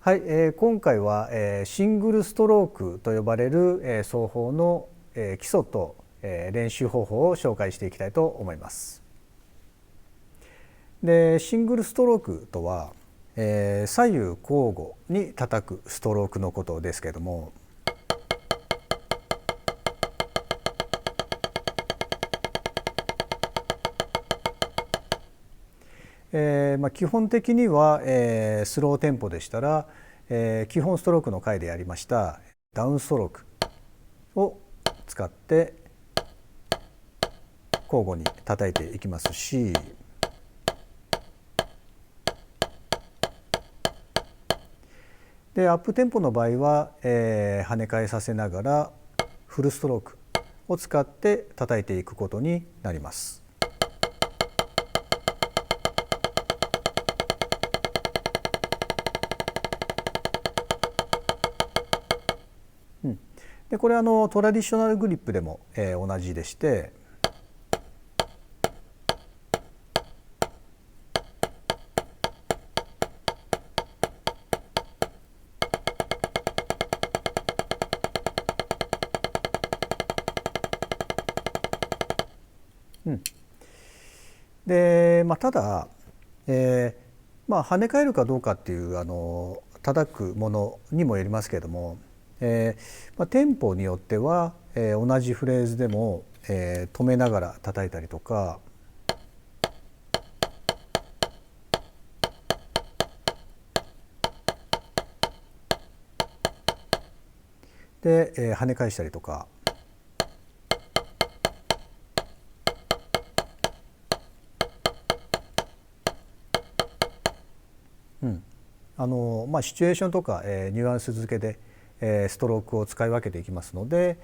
はい、今回は、シングルストロークと呼ばれる、奏法の、基礎と、練習方法を紹介していきたいと思います。で、シングルストロークとは、左右交互に叩くストロークのことですけれども、基本的には、スローテンポでしたら、基本ストロークの回でやりましたダウンストロークを使って交互に叩いていきますし、でアップテンポの場合は、跳ね返させながらフルストロークを使って叩いていくことになります。でこれはトラディショナルグリップでも、同じでして、で、ただ、跳ね返るかどうかっていう叩くものにもよりますけれども、テンポによっては、同じフレーズでも、止めながら叩いたりとか、で、跳ね返したりとか、シチュエーションとか、ニュアンス付けで、ストロークを使い分けていきますので、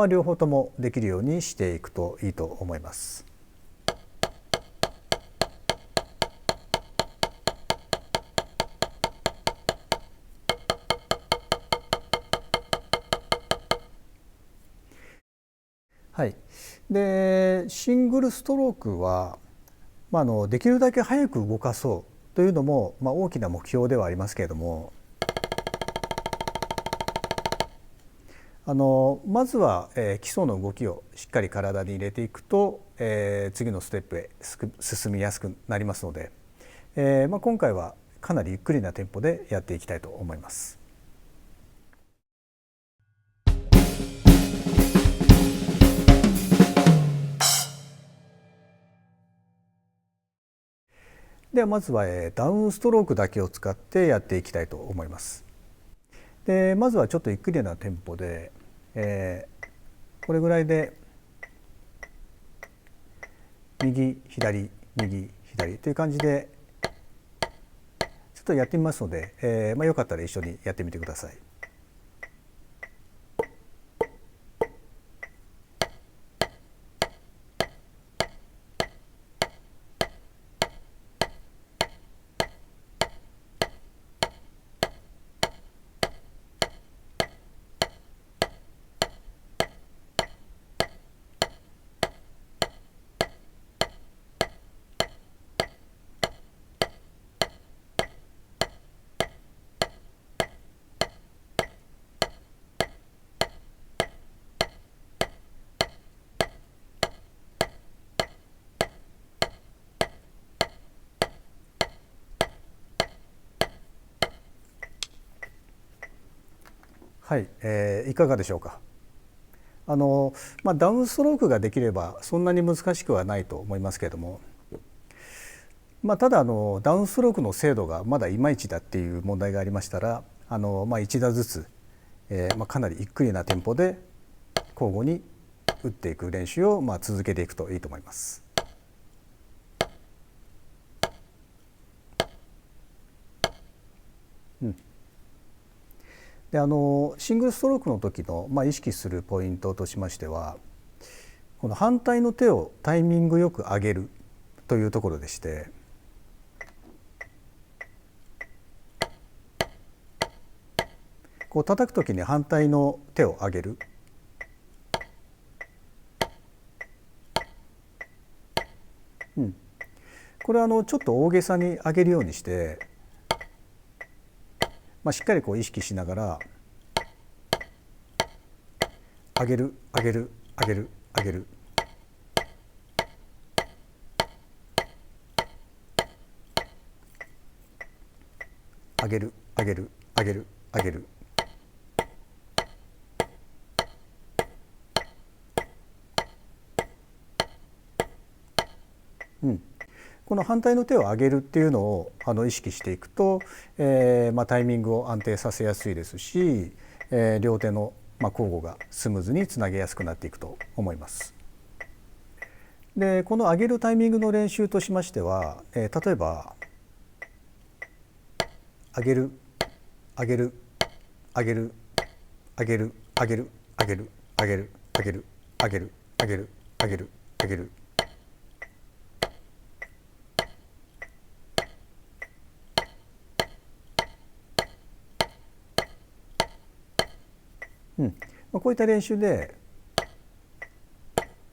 両方ともできるようにしていくといいと思います。はい、でシングルストロークは、できるだけ早く動かそうというのも、大きな目標ではありますけれども、まずは、基礎の動きをしっかり体に入れていくと、次のステップへ進みやすくなりますので、今回はかなりゆっくりなテンポでやっていきたいと思います。ではまずは、ダウンストロークだけを使ってやっていきたいと思います。でまずはちょっとゆっくりなテンポで、これぐらいで右左右左という感じでちょっとやってみますので、よかったら一緒にやってみてください。はい、いかがでしょうか。ダウンストロークができればそんなに難しくはないと思いますけれども、ただダウンストロークの精度がまだいまいちだっていう問題がありましたら、1打ずつ、かなりゆっくりなテンポで交互に打っていく練習を続けていくといいと思います。でシングルストロークの時の、意識するポイントとしましては、この反対の手をタイミングよく上げるというところでして、こう叩く時に反対の手を上げる、これはちょっと大げさに上げるようにして、しっかりこう意識しながら上げる上げる上げる上げる、上げる上げる上げる上げる、この反対の手を上げるっていうのを意識していくと、タイミングを安定させやすいですし、両手の交互がスムーズにつなげやすくなっていくと思います。でこの上げるタイミングの練習としましては、例えば上げる上げる上げる上げる上げる上げる上げる上げる上げる上げる上げる上げる、こういった練習で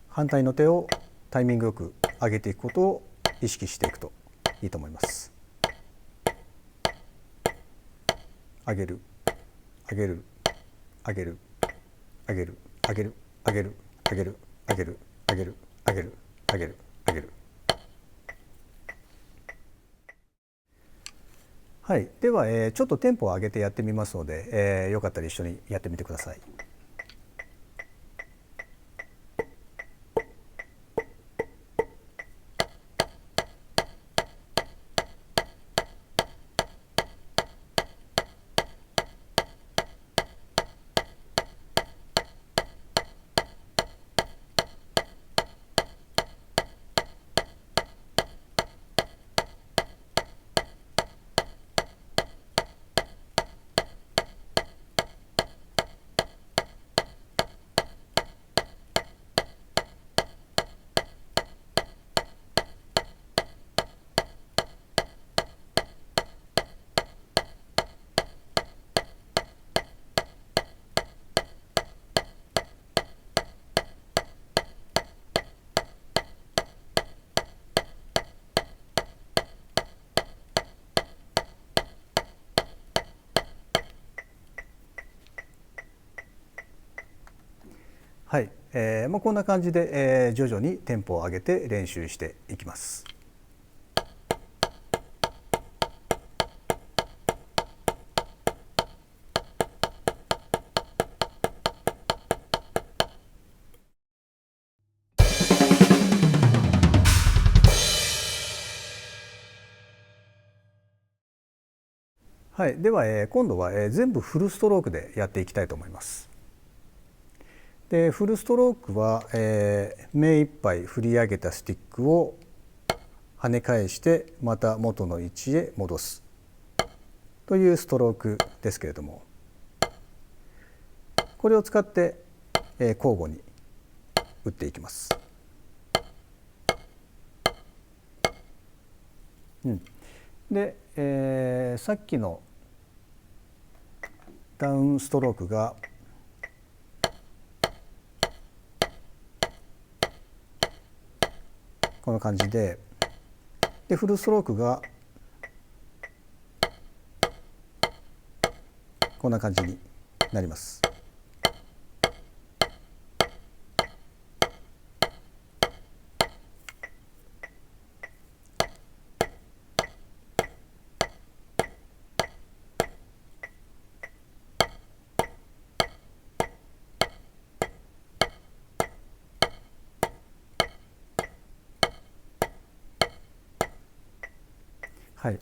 反対の手をタイミングよく上げていくことを意識していくといいと思います。上げる上げる上げる上げる上げる上げる上げる上げる上げる上げる上げる上げる。はい、では、ちょっとテンポを上げてやってみますので、よかったら一緒にやってみてください。はい、こんな感じで、徐々にテンポを上げて練習していきます。はい、では、今度は、全部フルストロークでやっていきたいと思います。でフルストロークは、目いっぱい振り上げたスティックを跳ね返してまた元の位置へ戻すというストロークですけれども、これを使って、交互に打っていきます。で、さっきのダウンストロークがこんな感じで、フルストロークがこんな感じになります。はい、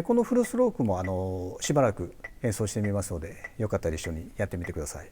このフルストロークもしばらく演奏してみますので、よかったら一緒にやってみてください。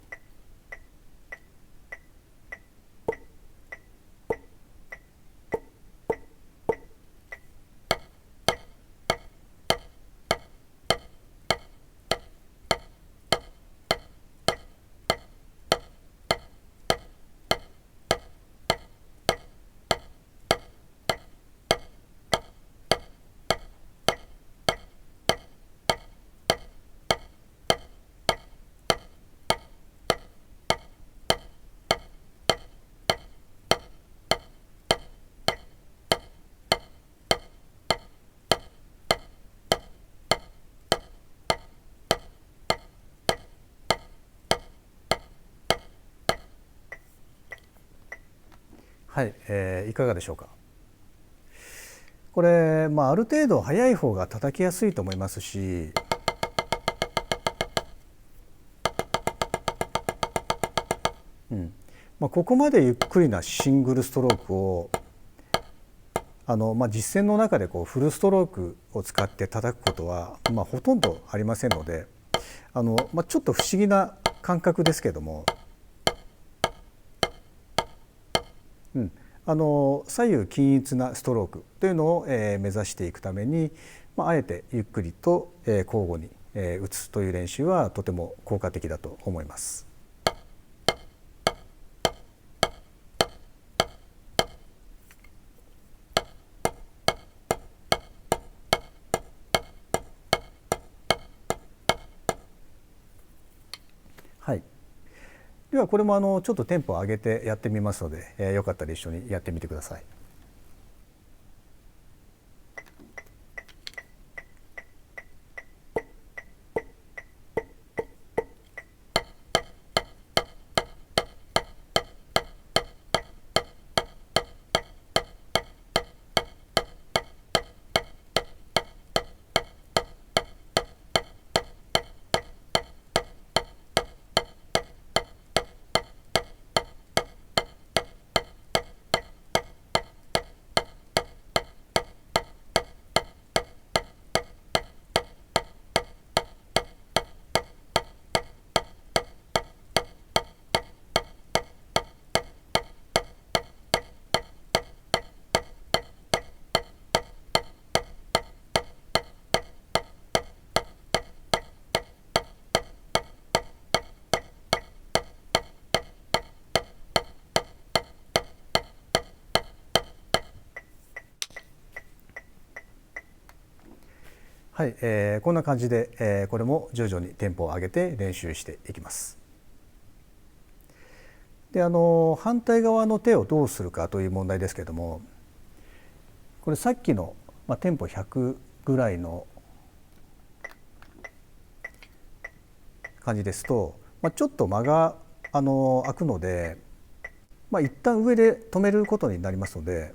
はい、いかがでしょうか。これ、ある程度速い方が叩きやすいと思いますし、ここまでゆっくりなシングルストロークを実践の中でフルストロークを使って叩くことは、ほとんどありませんので、ちょっと不思議な感覚ですけども、左右均一なストロークというのを目指していくために、あえてゆっくりと交互に打つという練習はとても効果的だと思います。はい、ではこれもちょっとテンポを上げてやってみますので、よかったら一緒にやってみてください。はい、こんな感じで、これも徐々にテンポを上げて練習していきます。で反対側の手をどうするかという問題ですけれども、これさっきの、テンポ100ぐらいの感じですと、ちょっと間が空くので、一旦上で止めることになりますので、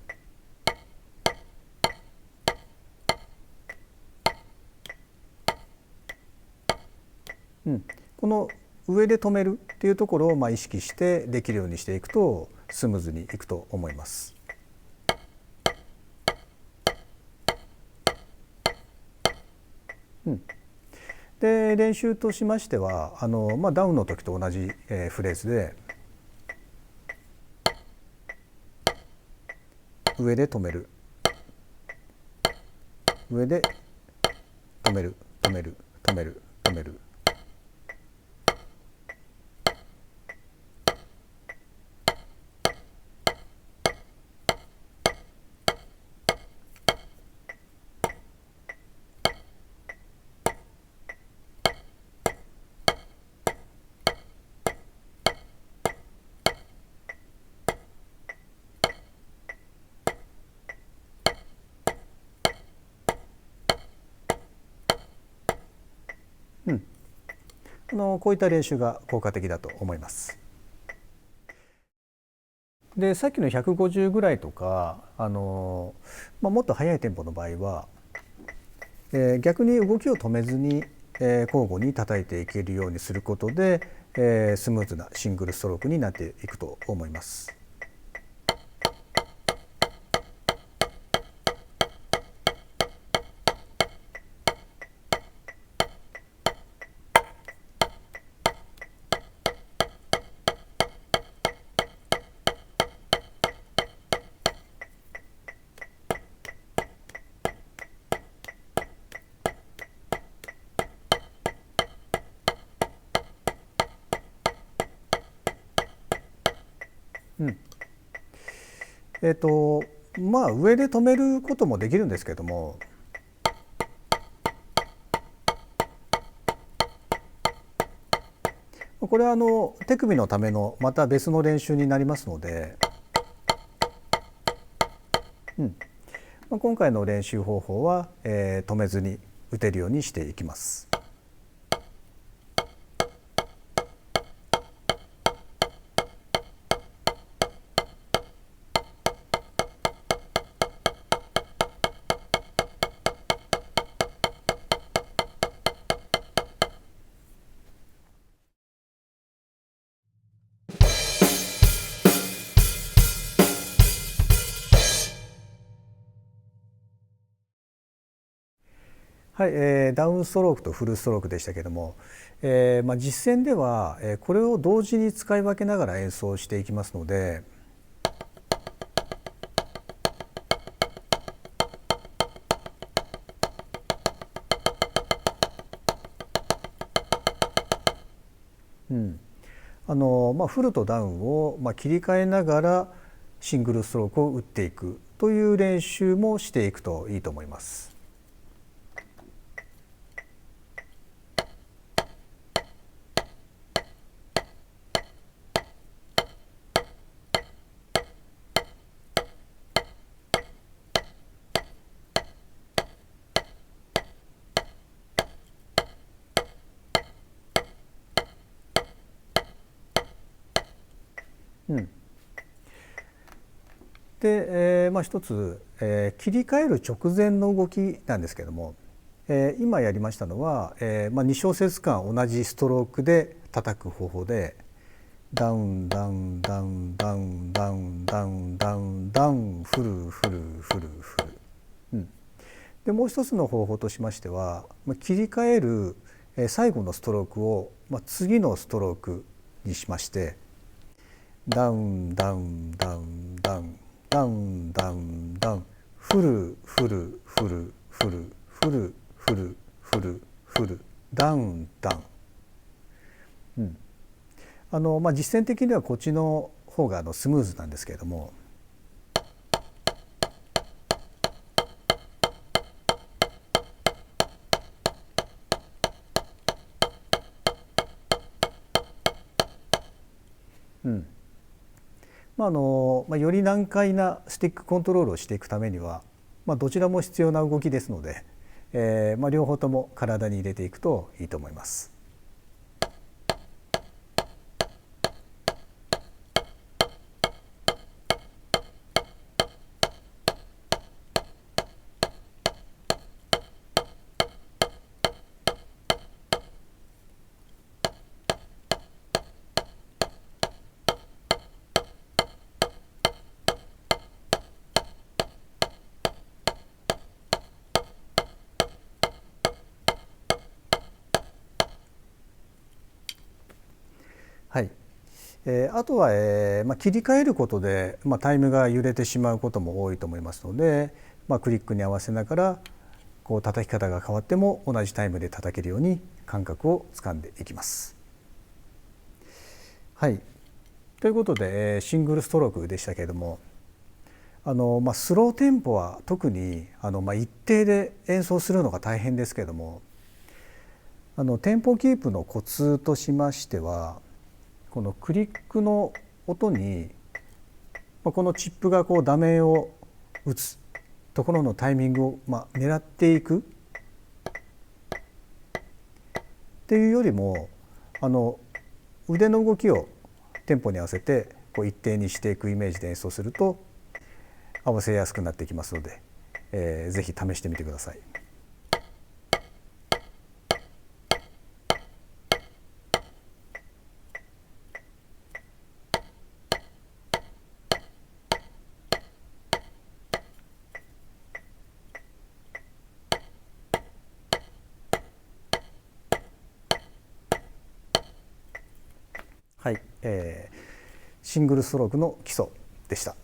この上で止めるっていうところを意識してできるようにしていくとスムーズにいくと思います。で練習としましてはダウンの時と同じフレーズで上で止める、上で止める、止める、止める、止める。こういった練習が効果的だと思います。でさっきの150ぐらいとかもっと速いテンポの場合は、逆に動きを止めずに、交互に叩いていけるようにすることで、スムーズなシングルストロークになっていくと思います。上で止めることもできるんですけども、これは手首のためのまた別の練習になりますので、今回の練習方法は、止めずに打てるようにしていきます。はい、ダウンストロークとフルストロークでしたけども、実践ではこれを同時に使い分けながら演奏していきますので、フルとダウンを切り替えながらシングルストロークを打っていくという練習もしていくといいと思います。で、一つ、切り替える直前の動きなんですけども、今やりましたのは、2小節間同じストロークで叩く方法でダウンダウンダウンダウンダウンダウンダウンダウンフルフルフルフル、でもう一つの方法としましては切り替える最後のストロークを次のストロークにしましてダウンダウンダウンダウンダウンダウンダウンフルフルフルフルフルフルフルフルダウンダウン、実践的にはこっちの方がスムーズなんですけれども、より難解なスティックコントロールをしていくためには、どちらも必要な動きですので、両方とも体に入れていくといいと思います。はい、あとは、切り替えることで、タイムが揺れてしまうことも多いと思いますので、クリックに合わせながらこう叩き方が変わっても同じタイムで叩けるように感覚をつかんでいきます。はい、ということで、シングルストロークでしたけれども、スローテンポは特に一定で演奏するのが大変ですけれども、テンポキープのコツとしましてはこのクリックの音にこのチップがこう打面を打つところのタイミングを狙っていくっていうよりも腕の動きをテンポに合わせてこう一定にしていくイメージで演奏すると合わせやすくなってきますので、ぜひ試してみてください。はい、シングルストロークの基礎でした。